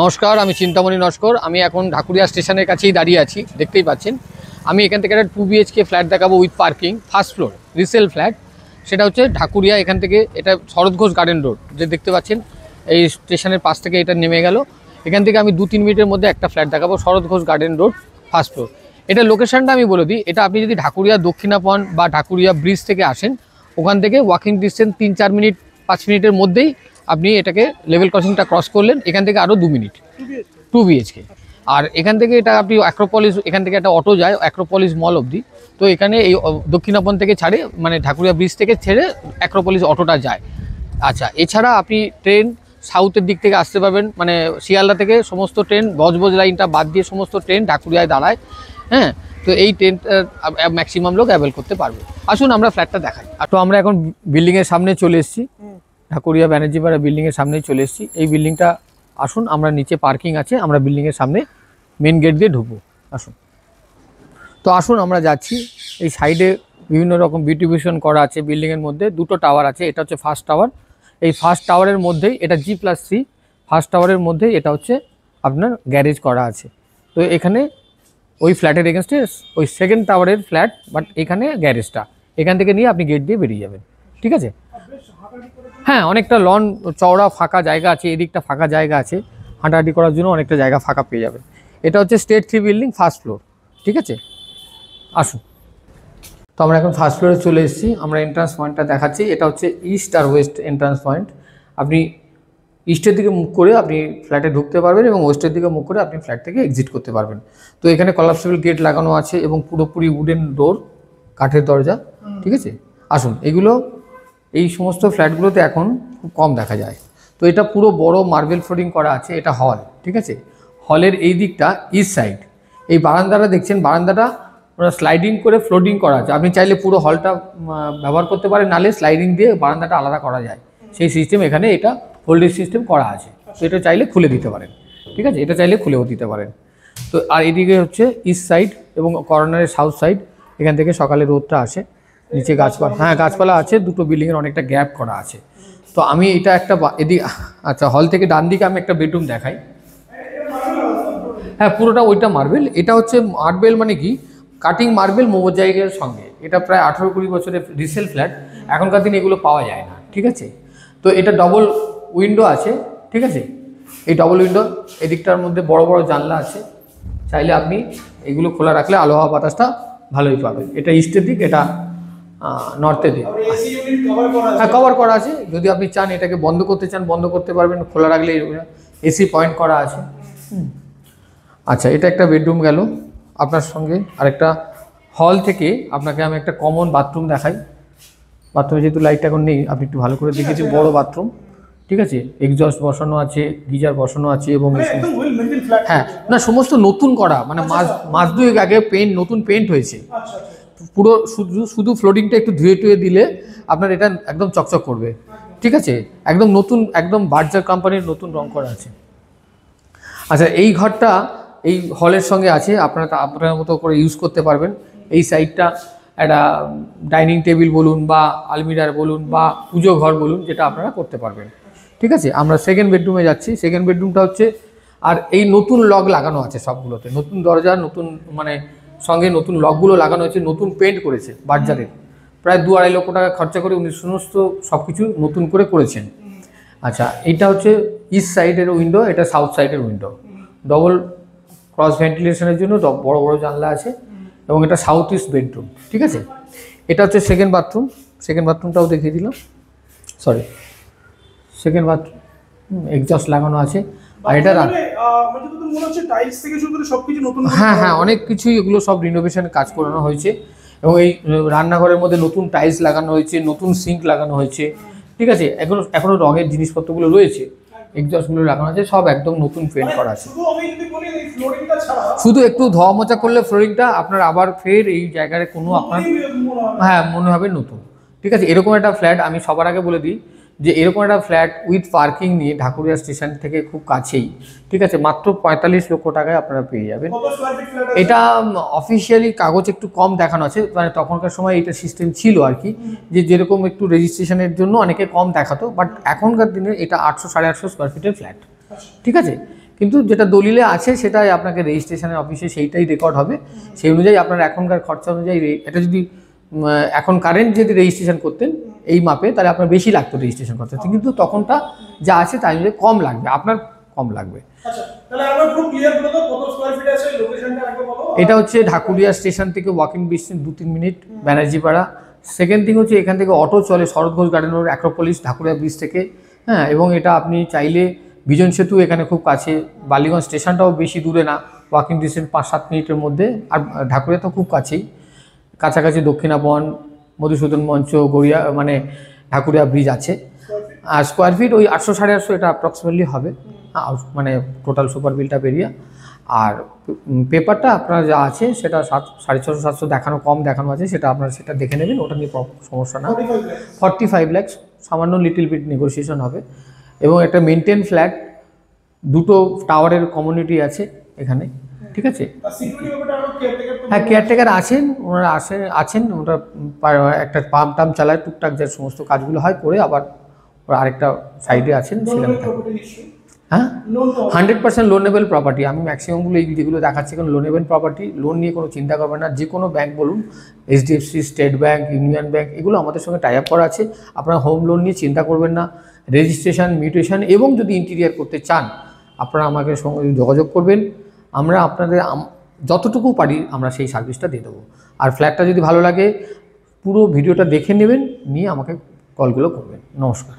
নমস্কার, আমি চিন্তামণি নস্কর। আমি এখন ঢাকুরিয়া স্টেশনের কাছেই দাঁড়িয়ে আছি, দেখতেই পাচ্ছেন। আমি এখান থেকে একটা 2 BHK ফ্ল্যাট দেখাবো with parking, first floor resale flat. সেটা হচ্ছে ঢাকুরিয়া, এখান থেকে এটা শরৎ ঘোষ গার্ডেন রোড যে দেখতে পাচ্ছেন, এই স্টেশনের পাশ থেকে এটা নেমে গেল। এখান থেকে আমি 2-3 মিনিটের মধ্যে একটা ফ্ল্যাট দেখাবো, Sarat Ghosh garden road, first floor. এটা লোকেশনটা আমি বলে দিই, এটা আপনি যদি ঢাকুরিয়া দক্ষিণাপন বা ঢাকুরিয়া ব্রিজ থেকে আসেন, ওখান থেকে ওয়াকিং ডিস্টেন্স 3-4 মিনিট 5 মিনিটের মধ্যেই আপনি এটাকে লেভেল ক্রসিংটা ক্রস করলেন, এখান থেকে আরও 2 মিনিট, 2 BHK। আর এখান থেকে এটা আপনি অ্যাক্রোপলিস, এখান থেকে একটা অটো যায় অ্যাক্রোপলিস মল অবধি। তো এখানে এই দক্ষিণাপন থেকে ছাড়ে, মানে ঢাকুরিয়া ব্রিজ থেকে ছেড়ে অ্যাক্রোপলিস অটোটা যায়। আচ্ছা, এছাড়া আপনি ট্রেন সাউথের দিক থেকে আসতে পারবেন, মানে শিয়ালদা থেকে সমস্ত ট্রেন, বজবজ লাইনটা বাদ দিয়ে সমস্ত ট্রেন ঢাকুরিয়ায় দাঁড়ায়। হ্যাঁ, তো এই ট্রেনটা ম্যাক্সিমাম লোক অ্যাভেল করতে পারবে। আসুন আমরা ফ্ল্যাটটা দেখাই। আর তো আমরা এখন বিল্ডিংয়ের সামনে চলে এসেছি, ঢাকুরিয়া ব্যানার্জিপাড়া বিল্ডিংয়ের সামনেই চলে এসেছি। এই বিল্ডিংটা আসুন, আমরা নিচে পার্কিং আছে, আমরা বিল্ডিংয়ের সামনে মেন গেট দিয়ে ঢুকবো। আসুন, তো আসুন আমরা যাচ্ছি। এই সাইডে বিভিন্ন রকম বিউটিফিকেশন করা আছে। বিল্ডিংয়ের মধ্যে 2টো টাওয়ার আছে, এটা হচ্ছে ফার্স্ট টাওয়ার। এই ফার্স্ট টাওয়ারের মধ্যেই এটা G+3, ফার্স্ট টাওয়ারের মধ্যেই এটা হচ্ছে আপনার গ্যারেজ করা আছে। তো এখানে ওই ফ্ল্যাটের এগেনস্টে ওই সেকেন্ড টাওয়ারের ফ্ল্যাট, বাট এখানে গ্যারেজটা এখান থেকে নিয়ে আপনি গেট দিয়ে বেরিয়ে যাবেন, ঠিক আছে। হ্যাঁ, অনেকটা লন চওড়া ফাঁকা জায়গা আছে, এদিকটা ফাঁকা জায়গা আছে, হাঁটাহাঁটি করার জন্য অনেকটা জায়গা ফাঁকা পেয়ে যাবেন। এটা হচ্ছে স্টেট 3 বিল্ডিং, ফার্স্ট ফ্লোর, ঠিক আছে। আসুন, তো আমরা এখন ফার্স্ট ফ্লোরে চলে এসেছি। আমরা এন্ট্রান্স পয়েন্টটা দেখাচ্ছি। এটা হচ্ছে ইস্ট আর ওয়েস্ট এন্ট্রান্স পয়েন্ট। আপনি ইস্টের দিকে মুখ করে আপনি ফ্ল্যাটে ঢুকতে পারবেন এবং ওয়েস্টের দিকে মুখ করে আপনি ফ্ল্যাট থেকে এক্সিট করতে পারবেন। তো এখানে কলাপসেবল গেট লাগানো আছে এবং পুরোপুরি উডেন ডোর, কাঠের দরজা, ঠিক আছে। আসুন, এগুলো এই সমস্ত ফ্ল্যাটগুলোতে এখন খুব কম দেখা যায়। তো এটা পুরো বড় মার্বেল ফ্লোরিং করা আছে, এটা হল, ঠিক আছে। হলের এই দিকটা ইস্ট সাইড। এই বারান্দাটা দেখছেন, বারান্দাটা ওরা স্লাইডিং করে ফ্লোটিং করা আছে। আপনি চাইলে পুরো হলটা ব্যবহার করতে পারেন, নালে স্লাইডিং দিয়ে বারান্দাটা আলাদা করা যায়, সেই সিস্টেম এখানে এটা হোল্ডিং সিস্টেম করা আছে। তো এটা চাইলে খুলে দিতে পারেন, ঠিক আছে, এটা চাইলে খুলেও দিতে পারেন। তো আর এদিকে হচ্ছে ইস্ট সাইড এবং কর্নারের সাউথ সাইড, এখান থেকে সকালে রোদটা আসে। নিচে গাছপালা, হ্যাঁ গাছপালা আছে, 2টো বিল্ডিংয়ের অনেকটা গ্যাপ করা আছে। তো আমি এটা একটা এদিকে, আচ্ছা, হল থেকে ডান দিকে আমি একটা বেডরুম দেখাই। হ্যাঁ, পুরোটা ওইটা মার্বেল। এটা হচ্ছে মার্বেল মানে কি, কাটিং মার্বেল মোজাইকের সঙ্গে। এটা প্রায় 18-20 বছরের রিসেল ফ্ল্যাট, এখনকার দিনে এগুলো পাওয়া যায় না, ঠিক আছে। তো এটা ডবল উইন্ডো আছে, ঠিক আছে। এই ডবল উইন্ডো, এদিকটার মধ্যে বড় বড় জানলা আছে, চাইলে আপনি এগুলো খোলা রাখলে আলো হাওয়া বাতাসটা ভালোই পাবেন। এটা ইস্টের দিক, এটা নর্থের দিক। হ্যাঁ, কভার করা আছে। যদি আপনি চান এটাকে বন্ধ করতে চান বন্ধ করতে পারবেন, খোলা রাখলে এসি পয়েন্ট করা আছে। আচ্ছা, এটা একটা বেডরুম গেল আপনার সঙ্গে। আরেকটা হল থেকে আপনাকে আমি একটা কমন বাথরুম দেখাই। বাথরুমে যেহেতু লাইটটা এখন নেই, আপনি একটু ভালো করে দেখেছি, বড় বাথরুম, ঠিক আছে। এক্সস্ট বসানো আছে, গিজার বসানো আছে এবং হ্যাঁ, না সমস্ত নতুন করা, মানে মাস 2 আগে নতুন পেন্ট হয়েছে। পুরো শুধু ফ্লোরিংটা একটু ধুয়ে টুয়ে দিলে আপনার এটা একদম চকচক করবে, ঠিক আছে। একদম নতুন, একদম বার্জার কোম্পানির নতুন রং করা আছে। আচ্ছা, এই ঘরটা এই হলের সঙ্গে আছে, আপনারা আপনার মতো করে ইউজ করতে পারবেন। এই সাইডটা একটা ডাইনিং টেবিল বলুন বা আলমিরার বলুন বা পুজো ঘর বলুন, যেটা আপনারা করতে পারবেন, ঠিক আছে। আমরা সেকেন্ড বেডরুমে যাচ্ছি। সেকেন্ড বেডরুমটা হচ্ছে, আর এই নতুন লক লাগানো আছে সবগুলোতে, নতুন দরজা, নতুন মানে সঙ্গে নতুন লকগুলো লাগানো হয়েছে, নতুন পেন্ট করেছে বার্জারের। প্রায় 2-2.5 লক্ষ টাকা খরচা করে উনি সমস্ত সব কিছু নতুন করে করেছেন। আচ্ছা, এটা হচ্ছে ইস্ট সাইডের উইন্ডো, এটা সাউথ সাইডের উইন্ডো। ডবল ক্রস ভেন্টিলেশনের জন্য বড় বড় জানলা আছে এবং এটা সাউথ ইস্ট বেডরুম, ঠিক আছে। এটা হচ্ছে সেকেন্ড বাথরুম। সেকেন্ড বাথরুমটাও দেখিয়ে দিলাম, সরি, সেকেন্ড বাথরুম এক্সস্ট লাগানো আছে। আর এটা হ্যাঁ হ্যাঁ, অনেক কিছুই, এগুলো সব রিনোভেশনের কাজ করানো হয়েছে এবং এই রান্নাঘরের মধ্যে নতুন টাইলস লাগানো হয়েছে, নতুন সিঙ্ক লাগানো হয়েছে, ঠিক আছে। এখনো রঙের জিনিসপত্রগুলো রয়েছে, এক্সস্টগুলো লাগানো আছে, সব একদম নতুন পেন্ট করা আছে। শুধু একটু ধোয়া মোছা করলে ফ্লোরিংটা আপনার আবার ফের এই জায়গায় কোনো আপনার হ্যাঁ মনে হবে নতুন, ঠিক আছে। এরকম একটা ফ্ল্যাট, আমি সবার আগে বলে দিই যে এরকম একটা ফ্ল্যাট উইথ পার্কিং নিয়ে ঢাকুরিয়া স্টেশন থেকে খুব কাছেই, ঠিক আছে, মাত্র 45 লক্ষ টাকায় আপনারা পেয়ে যাবেন। এটা অফিসিয়ালি কাগজ একটু কম দেখানো আছে, মানে তখনকার সময় এটা সিস্টেম ছিল আর কি, যে যেরকম একটু রেজিস্ট্রেশনের জন্য অনেকে কম দেখাতো, বাট এখনকার দিনে এটা 800-850 স্কোয়ার ফিটের ফ্ল্যাট, ঠিক আছে। কিন্তু যেটা দলিলে আছে সেটাই আপনাকে রেজিস্ট্রেশনের অফিসে সেইটাই রেকর্ড হবে, সেই অনুযায়ী আপনার এখনকার খরচা অনুযায়ী এটা যদি এখন কারেন্ট যদি রেজিস্ট্রেশন করতেন এই মাপে তাহলে আপনার বেশি লাগতো রেজিস্ট্রেশন করতে, কিন্তু তখনটা যা আছে তাই অনুযায়ী কম লাগবে, আপনার কম লাগবে। এটা হচ্ছে ঢাকুরিয়া স্টেশন থেকে walking distance 2-3 minute Banerjeepara. Second thing হচ্ছে এখান থেকে অটো চলে Sarat Ghosh garden road, Acropolis, Dhakuria bridge থেকে। হ্যাঁ, এবং এটা আপনি চাইলে বিজন সেতু এখানে খুব কাছে, বালিগঞ্জ স্টেশনটাও বেশি দূরে না, ওয়াকিং ডিস্টেন্স 5-7 মিনিটের মধ্যে। আর ঢাকুরিয়া তো খুব কাছেই, কাছাকাছি দক্ষিণাবন, মধুসূদন মঞ্চ, গড়িয়া মানে ঢাকুরিয়া ব্রিজ আছে। আর স্কোয়ার ফিট ওই 800-850 এটা অ্যাপ্রক্সিমেটলি হবে, মানে টোটাল সুপার বিলটা বেরিয়ে। আর পেপারটা আপনার যা আছে সেটা 650-700 দেখানো, কম দেখানো আছে, সেটা আপনার সেটা দেখে নেবেন, ওটা নিয়ে সমস্যা না। 45 লাখ, সামান্য লিটিল বিট নেগোসিয়েশন হবে। এবং একটা মেনটেন ফ্ল্যাট, 2টো টাওয়ারের কমিউনিটি আছে এখানে, ঠিক আছে। হ্যাঁ, কেয়ারটেকার আছেন, ওনারা আছেন, ওরা একটা পাম্প টাম চালায়, টুকটাক যে সমস্ত কাজগুলো হয় করে, আবার ওরা আরেকটা সাইডে আছেন সেখানে। হ্যাঁ, 100% লোনেবল প্রপার্টি। আমি ম্যাক্সিমামগুলো এই যেগুলো দেখাচ্ছি কারণ লোনেবল প্রপার্টি, লোন নিয়ে কোনো চিন্তা করবেন না। যে কোনো ব্যাংক বলুন, HDFC, state bank, union bank, এগুলো আমাদের সঙ্গে টাই আপ করা আছে। আপনারা হোম লোন নিয়ে চিন্তা করবেন না। রেজিস্ট্রেশন, মিউটেশন এবং যদি ইন্টিরিয়ার করতে চান আপনারা আমাকে সঙ্গে যোগাযোগ করবেন, আমরা আপনাদের যতটুকু পারি আমরা সেই সার্ভিসটা দিয়ে দেবো। আর ফ্ল্যাটটা যদি ভালো লাগে পুরো ভিডিওটা দেখে নেবেন, নিয়ে আমাকে কলগুলো করবেন। নমস্কার।